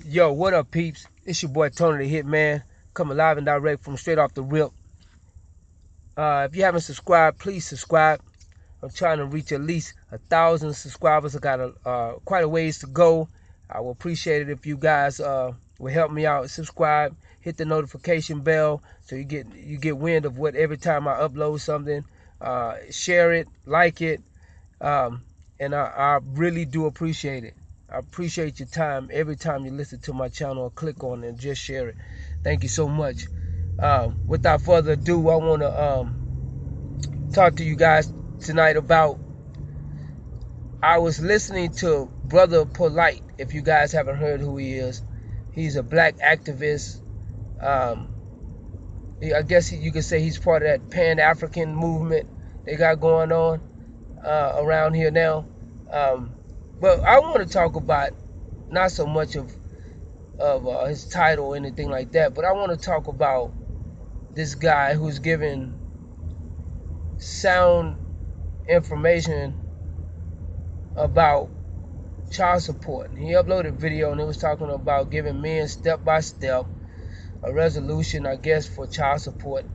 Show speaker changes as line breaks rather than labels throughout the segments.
Yo, what up, peeps? It's your boy Tony the Hitman, coming live and direct from straight off the rip. If you haven't subscribed, please subscribe. I'm trying to reach at least 1,000 subscribers. I got quite a ways to go. I will appreciate it if you guys will help me out. Subscribe, hit the notification bell so you get wind of what every time I upload something. Share it, like it, and I really do appreciate it. I appreciate your time every time you listen to my channel or click on it and just share it. Thank you so much. Without further ado, I want to talk to you guys tonight about, I was listening to Brother Polite. If you guys haven't heard who he is, he's a black activist. I guess you could say he's part of that Pan-African movement they got going on around here now. But I want to talk about not so much of his title or anything like that, but I want to talk about this guy who's giving sound information about child support. He uploaded a video and it was talking about giving men step by step a resolution, I guess, for child support.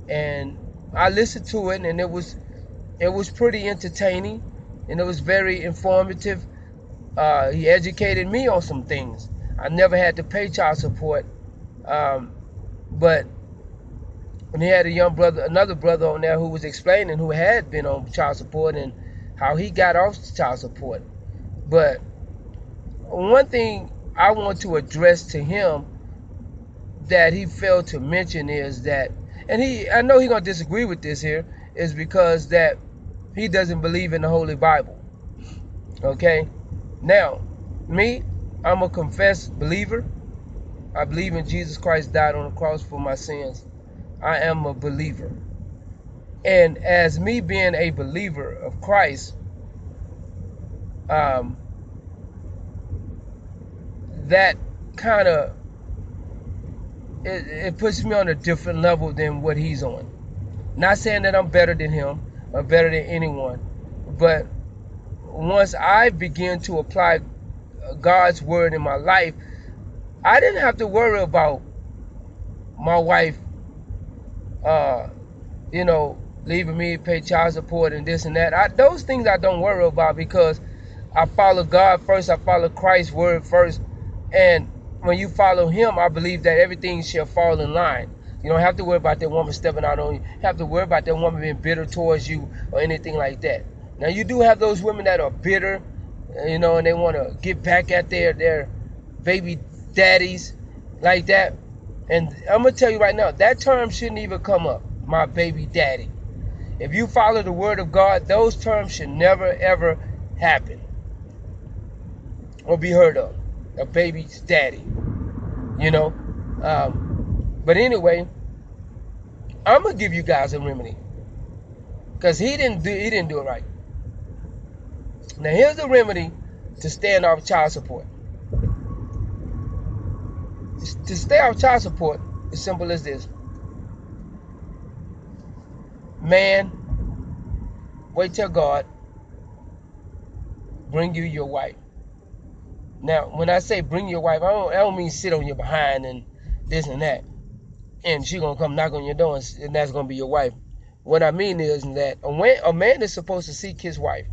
And I listened to it, and it was pretty entertaining, and it was very informative. He educated me on some things. I never had to pay child support, but when he had another brother on there who was explaining who had been on child support and how he got off child support. But one thing I want to address to him that he failed to mention is that, and I know he's gonna disagree with this here, is because that he doesn't believe in the Holy Bible. Okay? Now, me, I'm a confessed believer. I believe in Jesus Christ died on the cross for my sins. I am a believer. And as me being a believer of Christ, that kind of, it puts me on a different level than what he's on. Not saying that I'm better than him or better than anyone, but once I begin to apply God's word in my life, I didn't have to worry about my wife, leaving me to pay child support and this and that. Those things I don't worry about, because I follow God first. I follow Christ's word first. And when you follow him, I believe that everything shall fall in line. You don't have to worry about that woman stepping out on you. You have to worry about that woman being bitter towards you or anything like that. Now, you do have those women that are bitter, and they want to get back at their baby daddies like that. And I'm going to tell you right now, that term shouldn't even come up, my baby daddy. If you follow the word of God, those terms should never, ever happen or be heard of. A baby's daddy, But anyway, I'm going to give you guys a remedy, because he didn't do it right. Now, here's the remedy to stand off child support. To stay off child support, as simple as this. Man, wait till God bring you your wife. Now, when I say bring your wife, I don't mean sit on your behind and this and that, and she gonna come knock on your door and that's gonna be your wife. What I mean is that a man is supposed to seek his wife.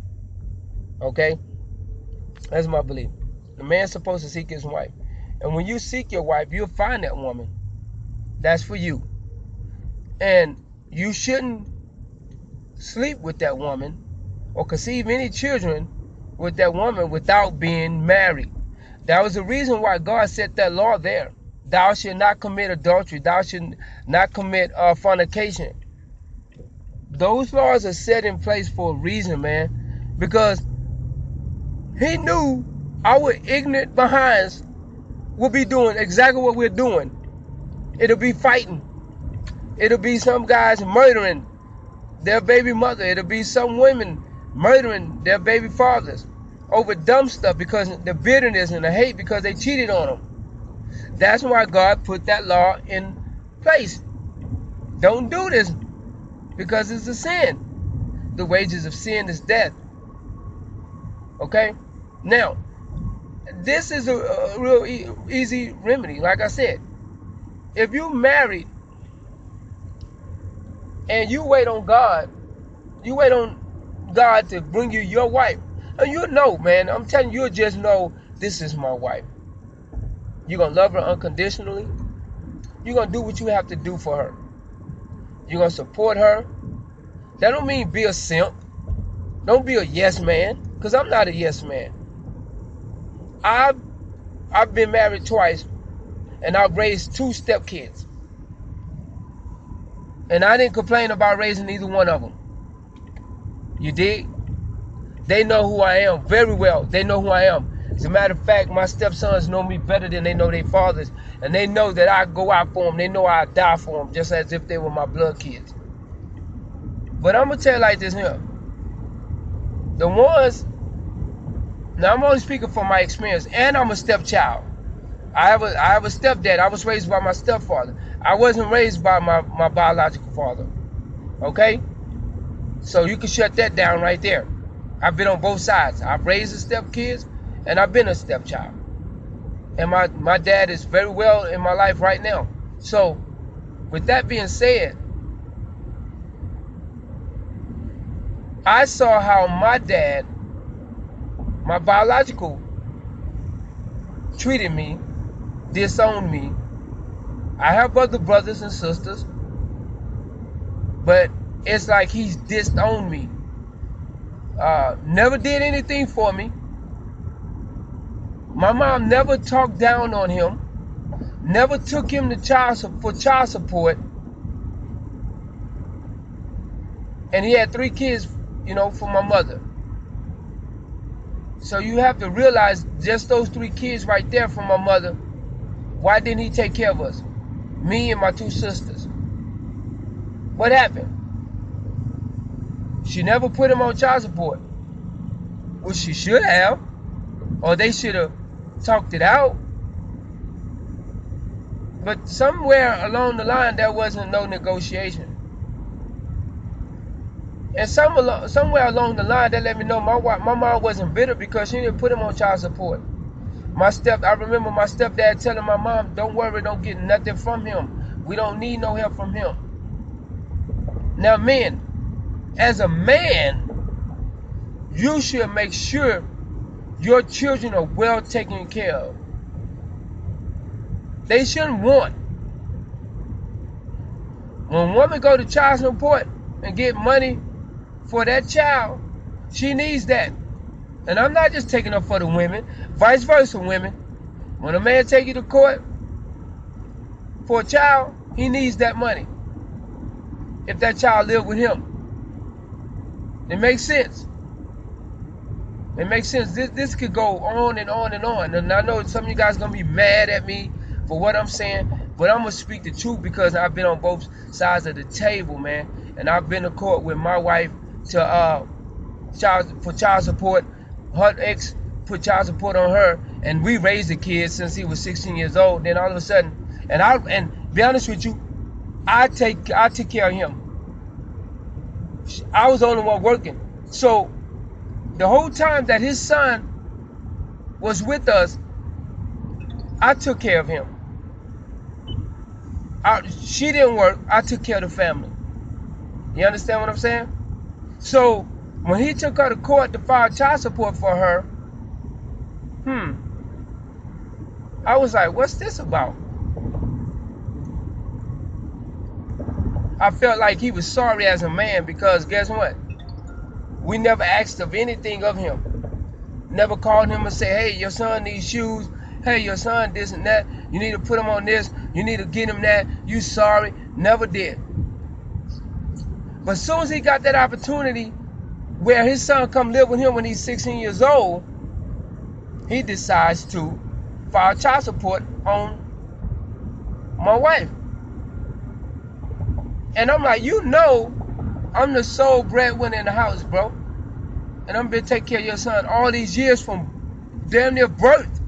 Okay? That's my belief. The man's supposed to seek his wife. And when you seek your wife, you'll find that woman. That's for you. And you shouldn't sleep with that woman or conceive any children with that woman without being married. That was the reason why God set that law there. Thou shalt not commit adultery. Thou shalt not commit fornication. Those laws are set in place for a reason, man. Because he knew our ignorant behinds will be doing exactly what we're doing. It'll be fighting. It'll be some guys murdering their baby mother. It'll be some women murdering their baby fathers over dumb stuff, because the bitterness and the hate because they cheated on them. That's why God put that law in place. Don't do this because it's a sin. The wages of sin is death. Okay? Now, this is a real easy remedy. Like I said, if you married and you wait on God, you wait on God to bring you your wife, and you know, man, I'm telling you, you'll just know this is my wife. You're gonna love her unconditionally. You're gonna do what you have to do for her. You're gonna support her. That don't mean be a simp. Don't be a yes man, because I'm not a yes man. I've been married twice, and I've raised 2 stepkids, and I didn't complain about raising either one of them. You dig? They know who I am very well. They know who I am. As a matter of fact, my stepsons know me better than they know their fathers, and they know that I go out for them. They know I die for them, just as if they were my blood kids. But I'm gonna tell you like this here: the ones. Now I'm only speaking from my experience, and I'm a stepchild. I have a stepdad. I was raised by my stepfather. I wasn't raised by my biological father. Okay? So you can shut that down right there. I've been on both sides. I've raised the stepkids, and I've been a stepchild. And my dad is very well in my life right now. So with that being said, I saw how my dad, my biological, treated me, disowned me. I have other brothers and sisters, but it's like he's disowned me. Never did anything for me. My mom never talked down on him, never took him to child support, and he had 3 kids, for my mother. So you have to realize just those 3 kids right there from my mother. Why didn't he take care of us? Me and my 2 sisters. What happened? She never put him on child support. Well, she should have, or they should have talked it out. But somewhere along the line, there wasn't no negotiation. And somewhere along the line, they let me know my mom wasn't bitter because she didn't put him on child support. I remember my stepdad telling my mom, don't worry, don't get nothing from him. We don't need no help from him. Now, men, as a man, you should make sure your children are well taken care of. They shouldn't want. When a woman go to child support and get money for that child, she needs that. And I'm not just taking up for the women, vice versa, women. When a man take you to court for a child, he needs that money. If that child live with him. It makes sense. It makes sense. This could go on and on and on. And I know some of you guys are going to be mad at me for what I'm saying, but I'm going to speak the truth because I've been on both sides of the table, man. And I've been to court with my wife to child support. Her ex put child support on her, and we raised the kid since he was 16 years old. Then all of a sudden, and be honest with you, I took care of him. I was the only one working. So the whole time that his son was with us, I took care of him. She didn't work. I took care of the family. You understand what I'm saying? So when he took her to court to file child support for her, I was like, what's this about? I felt like he was sorry as a man because guess what? We never asked of anything of him. Never called him and said, hey, your son needs shoes. Hey, your son this and that. You need to put him on this. You need to get him that. You sorry. Never did. But as soon as he got that opportunity where his son come live with him when he's 16 years old, he decides to file child support on my wife. And I'm like, I'm the sole breadwinner in the house, bro. And I'm gonna take care of your son all these years from damn near birth.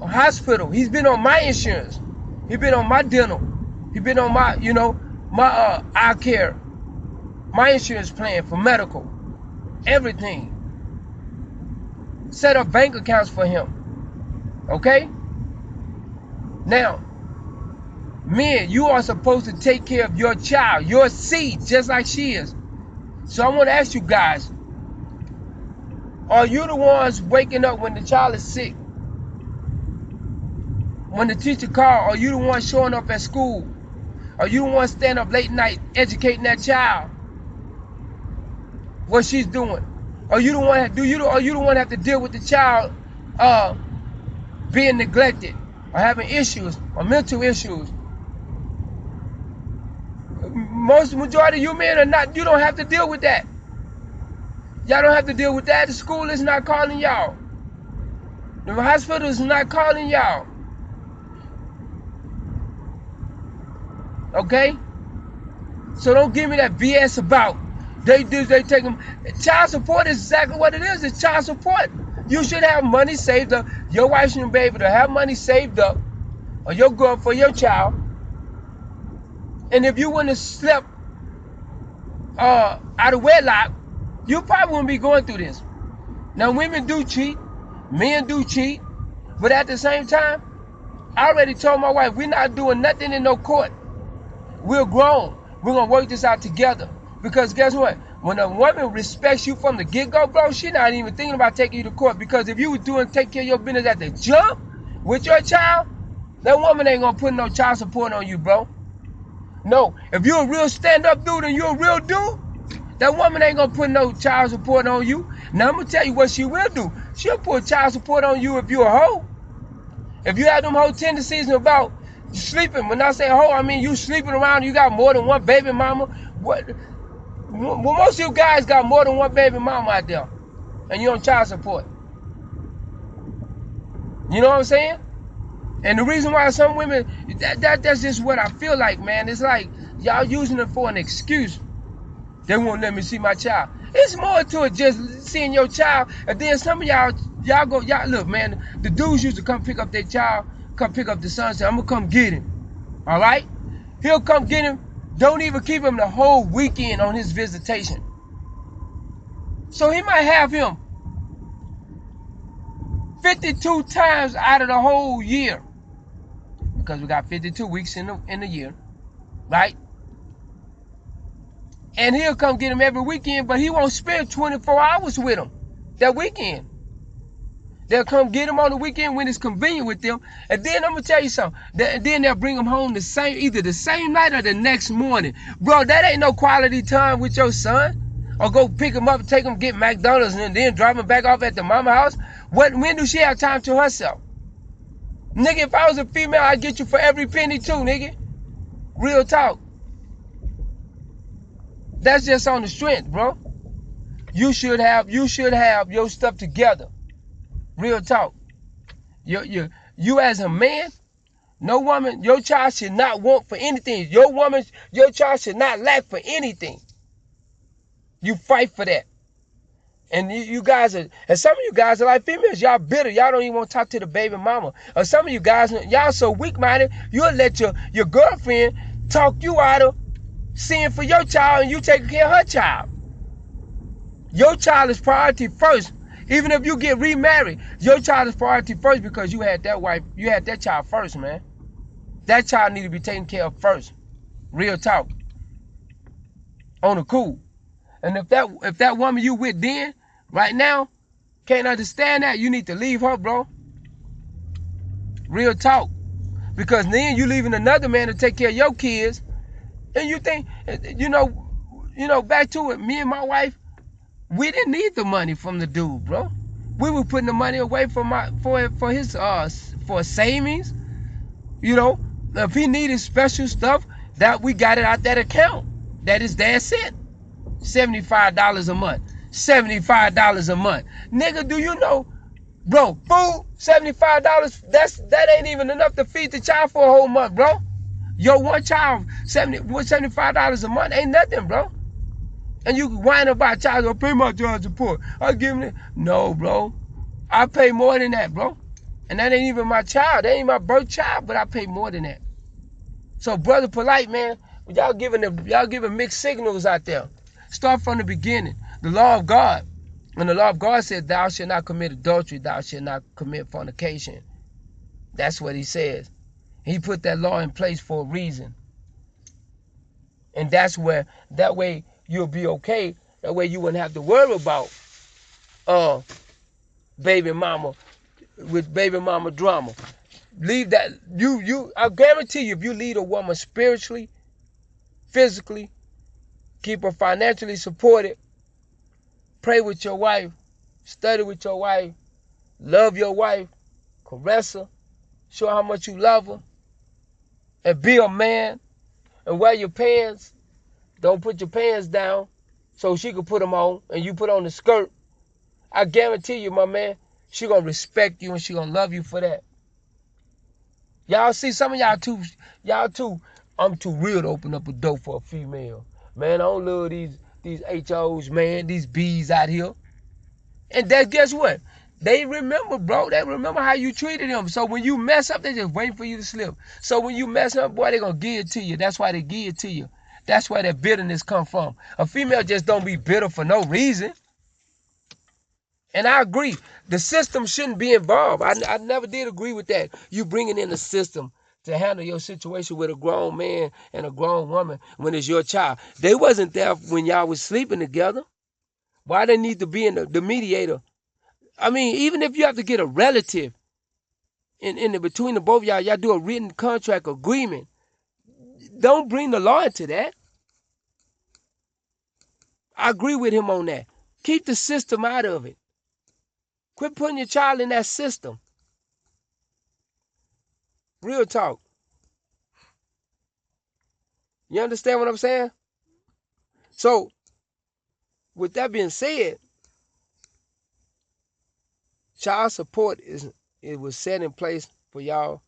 Hospital. He's been on my insurance. He's been on my dental. He's been on my, my eye care. My insurance plan for medical. Everything. Set up bank accounts for him. Okay? Now, men, you are supposed to take care of your child, your seed, just like she is. So I want to ask you guys, are you the ones waking up when the child is sick? When the teacher calls, are you the one showing up at school? Are you the one standing up late night educating that child? What she's doing? Are you the one? Are you the one that have to deal with the child being neglected or having issues or mental issues? Majority of you men are not. You don't have to deal with that. Y'all don't have to deal with that. The school is not calling y'all. The hospital is not calling y'all. Okay? So don't give me that BS about they take them. Child support is exactly what it is. It's child support. You should have money saved up. Your wife shouldn't be able to have money saved up, or your girl for your child. And if you wouldn't have slept out of wedlock, you probably wouldn't be going through this. Now, women do cheat, men do cheat, but at the same time, I already told my wife, we're not doing nothing in no court. We're grown. We're going to work this out together. Because guess what? When a woman respects you from the get-go, bro, she's not even thinking about taking you to court. Because if you were take care of your business at the jump with your child, that woman ain't going to put no child support on you, bro. No. If you're a real stand-up dude and you're a real dude, that woman ain't going to put no child support on you. Now, I'm going to tell you what she will do. She'll put child support on you if you're a hoe. If you have them whole tendencies about sleeping, when I say hoe, I mean you sleeping around, you got more than one baby mama. What? Well, most of you guys got more than one baby mama out there, and you're on child support. You know what I'm saying? And the reason why some women, that's just what I feel like, man. It's like y'all using it for an excuse. They won't let me see my child. It's more to it just seeing your child. And then some of y'all look, man, the dudes used to come pick up their child, come pick up the son, say, I'm gonna come get him. All right? He'll come get him. Don't even keep him the whole weekend on his visitation. So he might have him 52 times out of the whole year. Because we got 52 weeks in the year, right? And he'll come get him every weekend, but he won't spend 24 hours with him that weekend. They'll come get him on the weekend when it's convenient with them. And then I'm going to tell you something. Then they'll bring him home either the same night or the next morning. Bro, that ain't no quality time with your son. Or go pick him up, take him get McDonald's, and then drive him back off at the mama house. When do she have time to herself? Nigga, if I was a female, I'd get you for every penny too, nigga. Real talk. That's just on the strength, bro. You should have your stuff together. Real talk. You as a man, no woman, your child should not want for anything. Your child should not lack for anything. You fight for that. And you guys are, and some of you guys are like females. Y'all bitter. Y'all don't even want to talk to the baby mama. Or some of you guys, y'all so weak-minded, you'll let your girlfriend talk you out of seeing for your child and you taking care of her child. Your child is priority first. Even if you get remarried, your child is priority first because you had that child first, man. That child need to be taken care of first. Real talk. On the cool. And if that woman you with then, right now, can't understand that, you need to leave her, bro. Real talk. Because then you leaving another man to take care of your kids. And you think, you know, back to it, me and my wife, we didn't need the money from the dude, bro. We were putting the money away for savings. You know, if he needed special stuff, that we got it out that account. That his dad sent. $75 a month. $75 a month. Nigga, do you know, bro, food, $75, that ain't even enough to feed the child for a whole month, bro. Your one child, $75 a month ain't nothing, bro. And you whine about child, I'll pay my child support. I'll give him it. No, bro. I pay more than that, bro. And that ain't even my child. That ain't my birth child, but I pay more than that. So, brother polite, man, y'all giving mixed signals out there. Start from the beginning. The law of God. And the law of God says, thou shalt not commit adultery, thou shalt not commit fornication. That's what he says. He put that law in place for a reason. And that way you'll be okay. That way you wouldn't have to worry about baby mama with baby mama drama. Leave that. I guarantee you, if you lead a woman spiritually, physically, keep her financially supported, pray with your wife, study with your wife, love your wife, caress her, show her how much you love her, and be a man, and wear your pants. Don't put your pants down so she can put them on, and you put on the skirt. I guarantee you, my man, she gonna respect you and she gonna love you for that. Y'all see, some of I'm too real to open up a door for a female. Man, I don't love these HOs, man, these B's out here. And that, guess what? They remember, bro. They remember how you treated them. So when you mess up, they just waiting for you to slip. So when you mess up, boy, they gonna give it to you. That's why they give it to you. That's where that bitterness come from. A female just don't be bitter for no reason. And I agree, the system shouldn't be involved. I never did agree with that. You bringing in a system to handle your situation with a grown man and a grown woman when it's your child. They wasn't there when y'all was sleeping together. Why they need to be in the mediator? I mean, even if you have to get a relative in between the both of y'all do a written contract agreement. Don't bring the law into that. I agree with him on that. Keep the system out of it. Quit putting your child in that system. Real talk. You understand what I'm saying? So, with that being said, child support it was set in place for y'all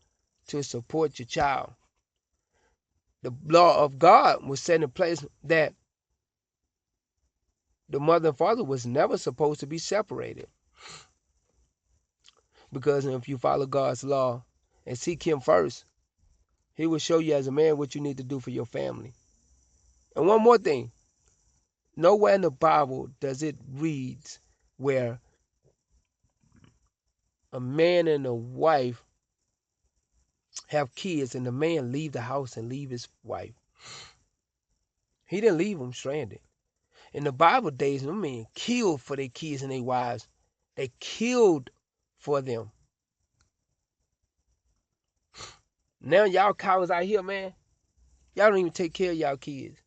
to support your child. The law of God was set in place that the mother and father was never supposed to be separated. Because if you follow God's law and seek him first, he will show you as a man what you need to do for your family. And one more thing. Nowhere in the Bible does it read where a man and a wife have kids and the man leave the house and leave his wife. He didn't leave them stranded. In the Bible days, the men killed for their kids and their wives. They killed for them. Now y'all cowards out here, man. Y'all don't even take care of y'all kids.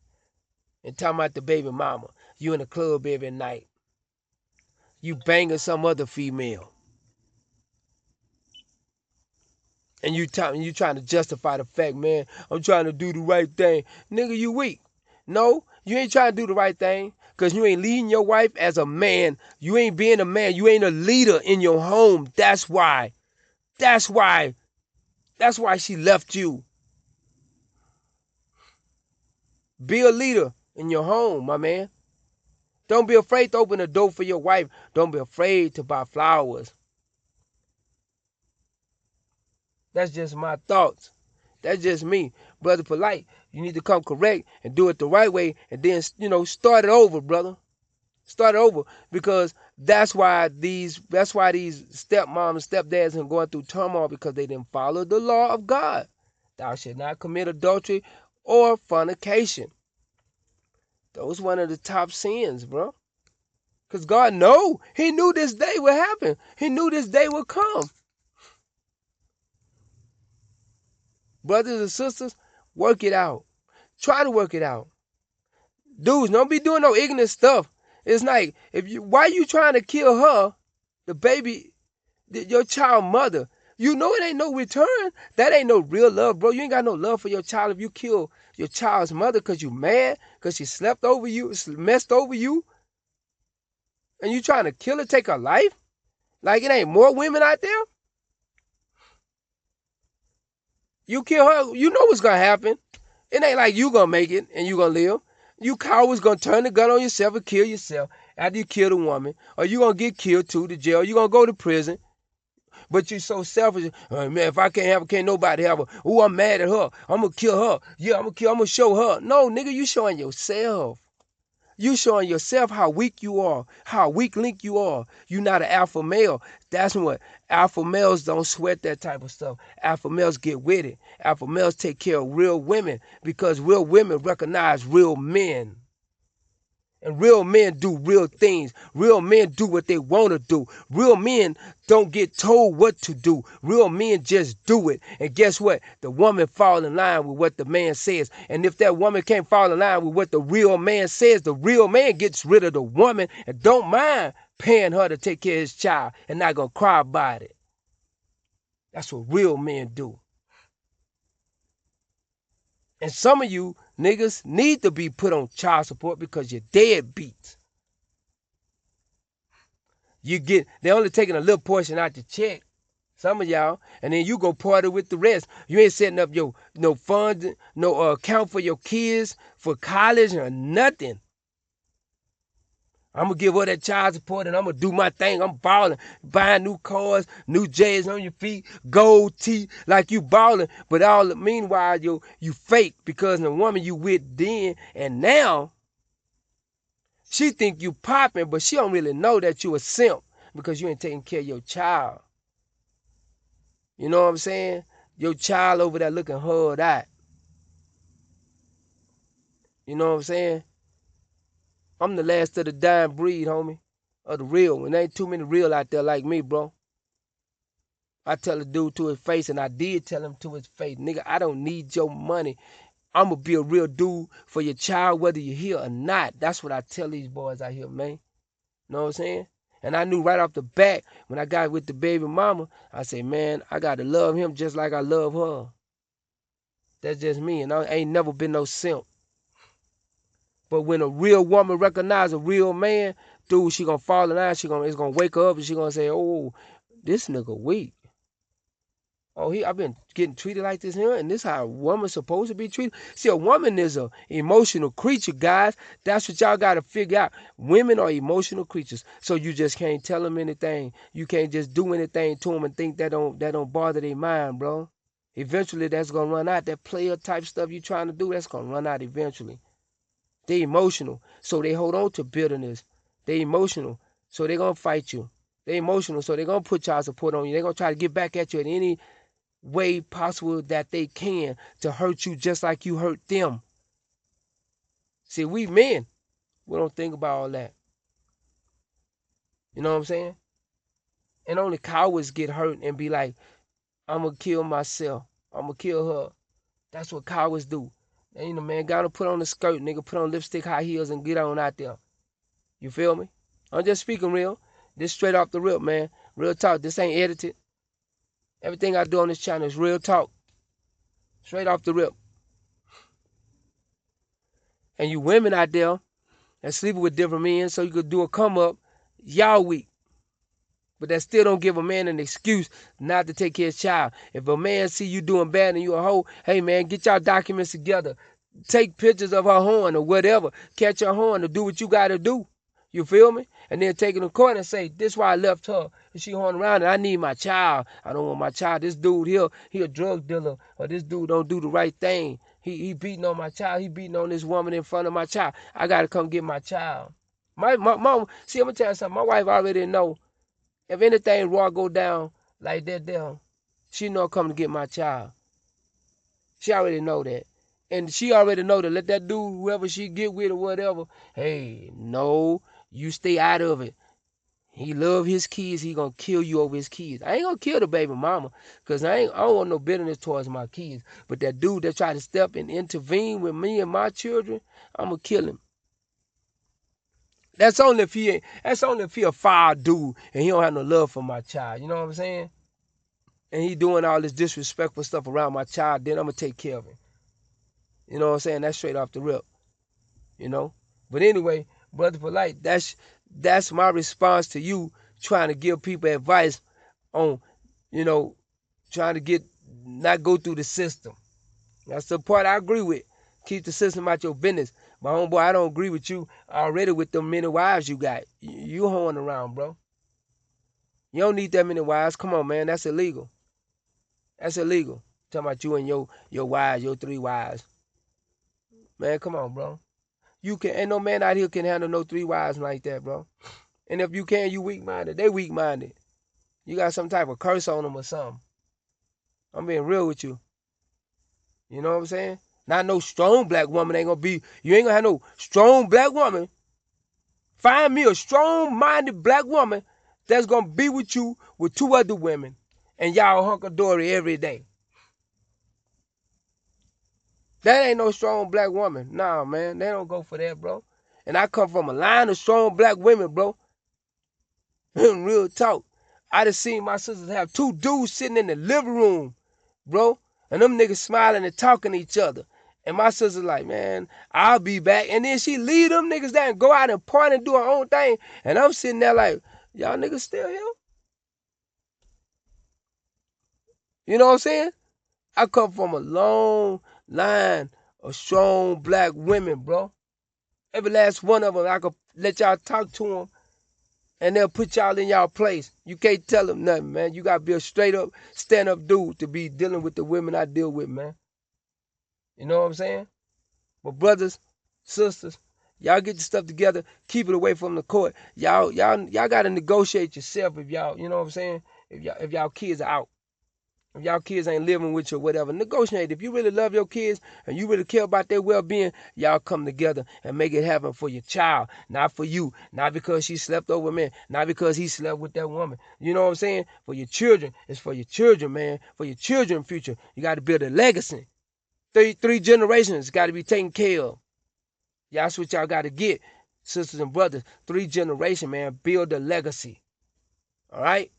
And talking about the baby mama. You in the club every night. You banging some other female. And you trying to justify the fact, man, I'm trying to do the right thing. Nigga, you weak. No, you ain't trying to do the right thing. Because you ain't leading your wife as a man. You ain't being a man. You ain't a leader in your home. That's why. That's why she left you. Be a leader in your home, my man. Don't be afraid to open the door for your wife. Don't be afraid to buy flowers. That's just my thoughts. That's just me. Brother Polite, you need to come correct and do it the right way and then, start it over, brother. Start it over, because that's why these stepmoms and stepdads are going through turmoil, because they didn't follow the law of God. Thou shalt not commit adultery or fornication. Those one of the top sins, bro. Because God he knew this day would happen. He knew this day would come. Brothers and sisters, work it out. Try to work it out. Dudes, don't be doing no ignorant stuff. It's like, why you trying to kill her, the baby, your child mother? You know it ain't no return. That ain't no real love, bro. You ain't got no love for your child if you kill your child's mother because you mad, because she slept over you, messed over you, and you trying to kill her, take her life? Like it ain't more women out there? You kill her, you know what's going to happen. It ain't like you going to make it and you going to live. You cowards going to turn the gun on yourself and kill yourself after you kill the woman. Or you going to get killed too, to jail. You going to go to prison. But you so selfish. Oh, man, if I can't have her, can't nobody have her. Ooh, I'm mad at her. I'm going to kill her. Yeah, I'm going to show her. No, nigga, you showing yourself. You showing yourself how weak you are, how weak link you are. You not an alpha male. That's what alpha males don't sweat that type of stuff. Alpha males get with it. Alpha males take care of real women because real women recognize real men. And real men do real things. Real men do what they want to do. Real men don't get told what to do. Real men just do it. And guess what? The woman fall in line with what the man says. And if that woman can't fall in line with what the real man says, the real man gets rid of the woman and don't mind paying her to take care of his child and not gonna cry about it. That's what real men do. And some of you niggas need to be put on child support because you're deadbeats. They only taking a little portion out the check, some of y'all, and then you go party with the rest. You ain't setting up your no fund, no account for your kids for college or nothing. I'm gonna give her that child support and I'm gonna do my thing. I'm balling, buying new cars, new J's on your feet, gold teeth, like you balling. But all meanwhile, you fake because the woman you with then and now, she think you popping, but she don't really know that you a simp because you ain't taking care of your child. You know what I'm saying? Your child over there looking hard out. You know what I'm saying? I'm the last of the dying breed, homie. Of the real one. There ain't too many real out there like me, bro. I tell a dude to his face, and I did tell him to his face, nigga, I don't need your money. I'm going to be a real dude for your child, whether you're here or not. That's what I tell these boys out here, man. You know what I'm saying? And I knew right off the bat, when I got with the baby mama, I said, man, I got to love him just like I love her. That's just me, and I ain't never been no simp. But when a real woman recognize a real man, dude, she gonna fall in line. It's gonna wake her up and she gonna say, "Oh, this nigga weak. Oh, I've been getting treated like this here, and this how a woman's supposed to be treated." See, a woman is a emotional creature, guys. That's what y'all gotta figure out. Women are emotional creatures, so you just can't tell them anything. You can't just do anything to them and think that don't bother their mind, bro. Eventually, that's gonna run out. That player type stuff you trying to do, that's gonna run out eventually. They emotional, so they hold on to bitterness. They emotional, so they gonna fight you. They emotional, so they gonna put child support on you. They gonna try to get back at you in any way possible that they can to hurt you just like you hurt them. See, we men, we don't think about all that. You know what I'm saying? And only cowards get hurt and be like, I'm gonna kill myself. I'm gonna kill her. That's what cowards do. And, you know, man, gotta put on a skirt, nigga, put on lipstick, high heels, and get on out there. You feel me? I'm just speaking real. This straight off the rip, man. Real talk. This ain't edited. Everything I do on this channel is real talk. Straight off the rip. And you women out there that sleeping with different men so you could do a come up, y'all weak. But that still don't give a man an excuse not to take care of his child. If a man see you doing bad and you a hoe, hey man, get y'all documents together. Take pictures of her horn or whatever. Catch her horn or do what you gotta do. You feel me? And then take it to court and say, this why I left her. And she horn around and I need my child. I don't want my child. This dude here, he a drug dealer. Or this dude don't do the right thing. He beating on my child. He beating on this woman in front of my child. I gotta come get my child. My mom, see, I'm gonna tell you something. My wife already know if anything raw go down like that down, she know I'm coming to get my child. She already know that. And she already know to let that dude, whoever she get with or whatever, hey, no, you stay out of it. He love his kids. He gonna kill you over his kids. I ain't gonna kill the baby mama because I don't want no bitterness towards my kids. But that dude that try to step and intervene with me and my children, I'm gonna kill him. That's only if he a foul dude and he don't have no love for my child. You know what I'm saying? And he doing all this disrespectful stuff around my child, then I'm gonna take care of him. You know what I'm saying? That's straight off the rip. You know? But anyway, Brother Polite, that's my response to you trying to give people advice on, you know, trying to not go through the system. That's the part I agree with. Keep the system out your business. My homeboy, I don't agree with you already with the many wives you got. You hoeing around, bro. You don't need that many wives. Come on, man. That's illegal. That's illegal. Talking about you and your wives, your 3 wives. Man, come on, bro. You can, ain't no man out here can handle no 3 wives like that, bro. And if you can, you weak-minded. They weak-minded. You got some type of curse on them or something. I'm being real with you. You know what I'm saying? Not no strong black woman ain't gonna be. You ain't gonna have no strong black woman. Find me a strong-minded black woman that's gonna be with you with 2 other women, and y'all hunky-dory every day. That ain't no strong black woman. Nah, man, they don't go for that, bro. And I come from a line of strong black women, bro. Real talk. I just seen my sisters have 2 dudes sitting in the living room, bro. And them niggas smiling and talking to each other. And my sister's like, man, I'll be back. And then she leave them niggas there and go out and party and do her own thing. And I'm sitting there like, y'all niggas still here? You know what I'm saying? I come from a long line of strong black women, bro. Every last one of them, I could let y'all talk to them, and they'll put y'all in y'all place. You can't tell them nothing, man. You got to be a straight up, stand up dude to be dealing with the women I deal with, man. You know what I'm saying? But brothers, sisters, y'all get your stuff together. Keep it away from the court. Y'all got to negotiate yourself if y'all, you know what I'm saying? If y'all kids are out. If y'all kids ain't living with you or whatever, negotiate. If you really love your kids and you really care about their well-being, y'all come together and make it happen for your child, not for you, not because she slept over men, not because he slept with that woman. You know what I'm saying? For your children. It's for your children, man. For your children's future. You got to build a legacy. Three generations got to be taken care of. That's what y'all got to get, sisters and brothers. 3 generations, man. Build a legacy. All right?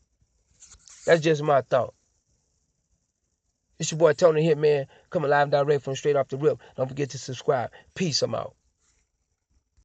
That's just my thought. It's your boy Tony Hitman, coming live and direct from straight off the rip. Don't forget to subscribe. Peace, I'm out.